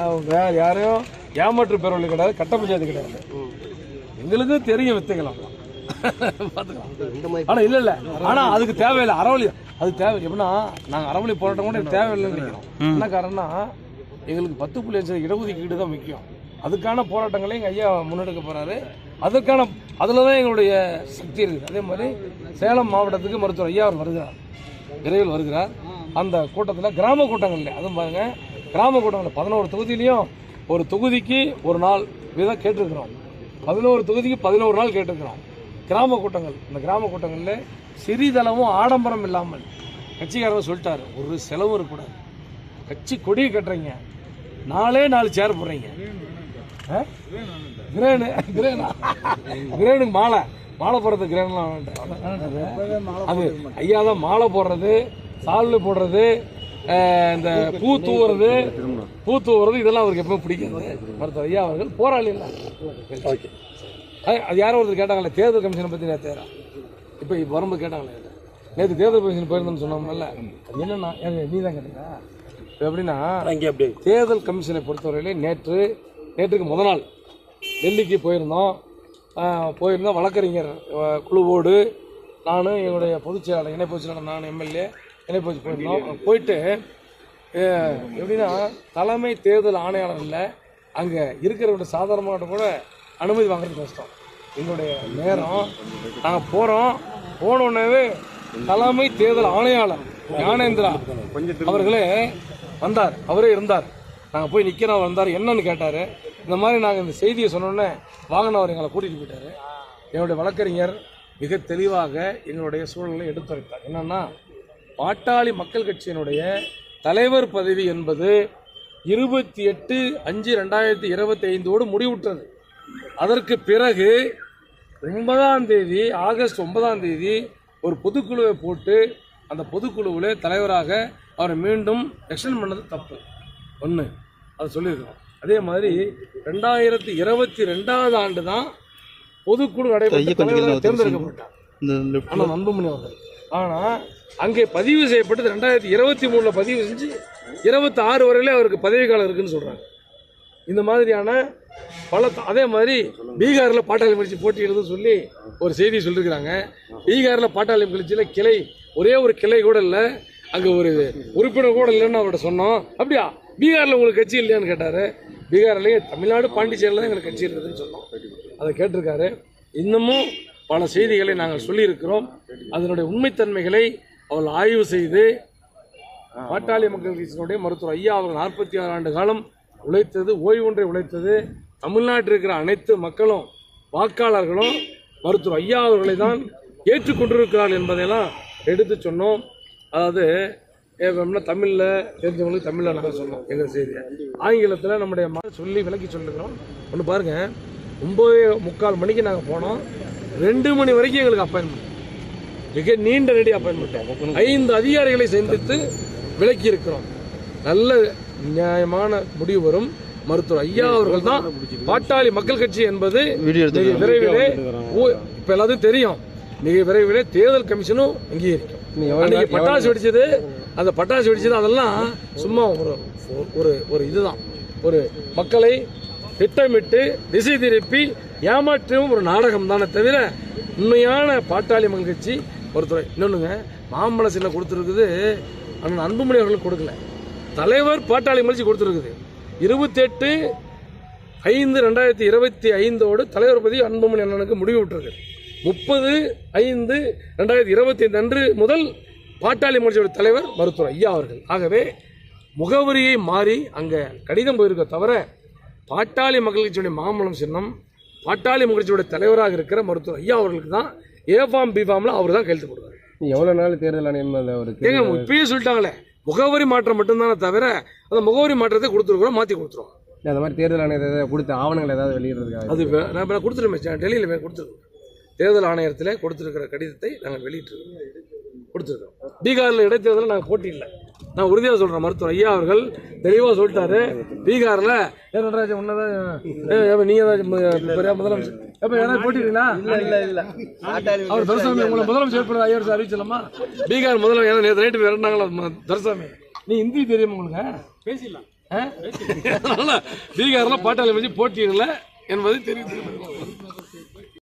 அவங்க யாரையும் ஏமாற்று பெறவில்லை கிடையாது, கட்ட பஞ்சாயத்து கிடையாது. எங்களுக்கு தெரியும் வித்தைகளாம் பார்த்துக்கலாம். ஆனால் இல்லை ஆனால் அதுக்கு தேவையில்லை அறவழி. அது தேவை எப்படின்னா நாங்கள் அறவழி போராட்டம் கூட தேவையில்லைன்னு நினைக்கிறோம். என்ன காரணம்னா எங்களுக்கு 10.5 இடஒதுக்கீடு தான் முக்கியம். அதுக்கான போராட்டங்களை எங்கள் ஐயா முன்னெடுக்க போகிறாரு. அதுக்கான அதில் தான் எங்களுடைய சக்தி இருக்குது. அதே மாதிரி சேலம் மாவட்டத்துக்கு மருத்துவர் ஐயா அவர் வருகிறார், விரைவில் வருகிறார். அந்த கூட்டத்தில் கிராம கூட்டங்கள் அதுவும் பாருங்கள், கிராம கூட்டங்கள் 11 தொகுதியிலையும் ஒரு தொகுதிக்கு ஒரு நாள் வீதம் கேட்டிருக்கிறோம். 11 தொகுதிக்கு 11 நாள் கேட்டிருக்கிறோம். கிராம கூட்டங்கள், இந்த கிராம கூட்டங்களில் சிறிதளவும் ஆடம்பரம் இல்லாமல் கட்சிக்காரர் சொல்லிட்டாரு, ஒரு செலவும் இருக்கக்கூடாது. கட்சி கொடியை கட்டுறீங்க, 4 சேர் போடுறீங்க, கிரேனுக்கு மாலை போடுறது, கிரேன்லாம் அது ஐயா தான் மாலை போடுறது, சால்வை போடுறது, இந்த பூ தூவுறது இதெல்லாம் அவருக்கு எப்பவும் பிடிக்காது. மருத்துவர் ஐயா அவர்கள் போராளி இல்லை. அது யாரோ ஒருத்தர் கேட்டாங்களே தேர்தல் கமிஷனை பற்றி நேற்று, இப்போ வரும்போது கேட்டாங்களே, நேற்று தேர்தல் கமிஷன் போயிருந்தோம்னு சொன்னோம்ல, என்னன்னா நீ தான் கேட்டீங்களா? இப்போ எப்படின்னா தேர்தல் கமிஷனை பொறுத்தவரையிலே நேற்றுக்கு முதல் நாள் டெல்லிக்கு போயிருந்தோம். வழக்கறிஞர் குழுவோடு நானும் எங்களுடைய பொதுச்செயலாளர், இணை பொதுச்செயலாளர், நான் எம்எல்ஏ இணை பொதுச்சு போயிருந்தோம். போயிட்டு எப்படின்னா தலைமை தேர்தல் ஆணையாளர் இல்லை, அங்கே இருக்கிறவங்க சாதாரணமாக கூட அனுமதி வாங்குறது கஷ்டம். எங்களுடைய நேரம் நாங்கள் போனோடனே தலைமை தேர்தல் ஆணையாளர் ஞானேந்திரா அவர்களே வந்தார், அவரே இருந்தார். நாங்கள் போய் நிற்கிறோம், வந்தார், என்னன்னு கேட்டார். இந்த மாதிரி நாங்கள் இந்த செய்தியை சொன்னோன்னே வாங்கினவர் எங்களை கூட்டிகிட்டு போயிட்டார். என்னுடைய வழக்கறிஞர் மிக தெளிவாக எங்களுடைய சூழலை எடுத்துரைத்தார். என்னன்னா பாட்டாளி மக்கள் கட்சியினுடைய தலைவர் பதவி என்பது 28/5/2025 முடிவுற்றது. அதற்கு பிறகு 9ஆம் தேதி, ஆகஸ்ட் 9ஆம் தேதி ஒரு பொதுக்குழுவை போட்டு அந்த பொதுக்குழுவில் தலைவராக அவரை மீண்டும் எக்ஸ்டெண்ட் பண்ணது தப்பு. ஒன்று அதை சொல்லியிருக்கோம். அதே மாதிரி 2022ஆம் ஆண்டு தான் பொதுக்குழு நடைபெற்ற தேர்ந்தெடுக்கப்பட்டார் ஆனால் அன்புமணி அவர்கள். ஆனால் அங்கே பதிவு செய்யப்பட்டது 2023 பதிவு செஞ்சு 26 வரையிலே அவருக்கு பதவி காலம் இருக்குன்னு சொல்கிறாங்க. இந்த மாதிரியான பல, அதே மாதிரி பீகாரில் பாட்டாளி கட்சி போட்டியிடுதுன்னு சொல்லி ஒரு செய்தி சொல்லியிருக்கிறாங்க. பீகாரில் பாட்டாளி கட்சியில் கிளை ஒரே ஒரு கிளை கூட இல்லை, அங்கே ஒரு உறுப்பினர் கூட இல்லைன்னு அவர்கிட்ட சொன்னோம். அப்படியா பீகாரில் உங்களுக்கு கட்சி இல்லையான்னு கேட்டார். பீகார்லேயே தமிழ்நாடு பாண்டிச்சேரியில் தான் எங்களுக்கு கட்சி இருக்குதுன்னு சொன்னோம். அதை கேட்டிருக்காரு. இன்னமும் பல செய்திகளை நாங்கள் சொல்லியிருக்கிறோம். அதனுடைய உண்மைத்தன்மைகளை அவர்கள் ஆய்வு செய்து பாட்டாளி மக்கள் கட்சியினுடைய மருத்துவர் ஐயா அவர்கள் 46 ஆண்டு காலம் உழைத்தது, ஓய்வொன்றை உழைத்தது. தமிழ்நாட்டில் இருக்கிற அனைத்து மக்களும் வாக்காளர்களும் மருத்துவர் ஐயா அவர்களை தான் ஏற்றுக்கொண்டிருக்கிறார்கள் என்பதையெல்லாம் எடுத்து சொன்னோம். அதாவது தமிழில் தெரிஞ்சவங்களுக்கு தமிழில் நாங்கள் சொன்னோம் எங்கள் செய்தியை. ஆங்கிலத்தில் நம்முடைய சொல்லி விளக்கி சொல்லிருக்கிறோம். ஒன்று பாருங்கள், 9:45 மணிக்கு நாங்கள் போனோம், 2 மணி வரைக்கும் எங்களுக்கு அப்பாயின்மெண்ட், மிக நீண்ட நெடி அப்பாயின்மெண்ட். 5 அதிகாரிகளை சந்தித்து விளக்கி இருக்கிறோம். நல்ல நியாயமான முடிவு வரும். மருத்துவர் ஐயா அவர்கள் தான் பாட்டாளி மக்கள் கட்சி என்பது விரைவிலே இப்போ எல்லாத்தையும் தெரியும். மிக விரைவிலே தேர்தல் கமிஷனும் அங்கீகரிக்கும். பட்டாசு வெடிச்சது, அந்த பட்டாசு வெடிச்சது அதெல்லாம் சும்மா ஒரு இதுதான், ஒரு மக்களை திட்டமிட்டு திசை திருப்பி ஏமாற்றும் ஒரு நாடகம் தானே தவிர உண்மையான பாட்டாளி மக்கள் கட்சி ஒருத்தர். இன்னொன்றுங்க, மாம்பழ சின்ன கொடுத்துருக்குது, ஆனால் அன்புமணி அவர்களுக்கு கொடுக்கல. தலைவர் பாட்டாளி மக்கள் கொடுத்துருக்குது. 28/5/2025 தலைவர் பதவி அன்புமணி அண்ணனுக்கு முடிவு விட்டுருக்கு. 30/5/2025 அன்று முதல் பாட்டாளி மக்கள் தலைவர் மருத்துவர் ஐயா அவர்கள். ஆகவே முகவரியை மாறி அங்கே கடிதம் போயிருக்க தவிர பாட்டாளி மக்கள் கட்சியுடைய மாம்பழம் சின்னம் பாட்டாளி மக்கள் கட்சியுடைய தலைவராக இருக்கிற மருத்துவர் ஐயா அவர்களுக்கு தான் ஏஃபார்ம் பிஃபார்மில் அவர் தான் கையெழுத்து போடுவார். எவ்வளோ நாள் தேர்தல் ஆணையம் ஏங்க இப்பயே சொல்லிட்டாங்களே, முகவரி மாற்றம் மட்டும்தானே தவிர அந்த முகவரி மாற்றத்தை கொடுத்துருக்குறோம், மாற்றி கொடுத்துருவோம். அந்த மாதிரி தேர்தல் ஆணையத்தை கொடுத்த ஆவணங்கள் ஏதாவது வெளியிடுறதுக்காக அது நான் கொடுத்துருமே, டெல்லியில் கொடுத்துருக்கோம். தேர்தல் ஆணையத்தில் கொடுத்துருக்கிற கடிதத்தை நாங்கள் கொடுத்துருக்கோம். பீகாரில் இடைத்தேர்தலில் நாங்கள் போட்டி இல்லை, நான் உறுதியாக சொல்கிறேன். மருத்துவர் ஐயா அவர்கள் தெளிவாக சொல்லிட்டாரு. பீகாரில் நடராஜன் உன்னதான் நீங்கள் தான் முதலமைச்சர் எப்போ யாராவது போட்டிங்களா? இல்லை அவர் துரசாமி உங்களை முதலமைச்சர் ஏற்படுற ஐயா அறிவிச்சலாமா? பீகார் முதலமைச்சர் நேற்று நைட்டு விரட்டினாங்களா துரசாமி? நீ ஹிந்தி தெரியுமா உங்களுக்கு? பேசிடலாம். அதனால பீகார்ல பாட்டாளி வச்சு போட்டியிடல என்பதை தெரிவித்துக் கொள்கிறேன்.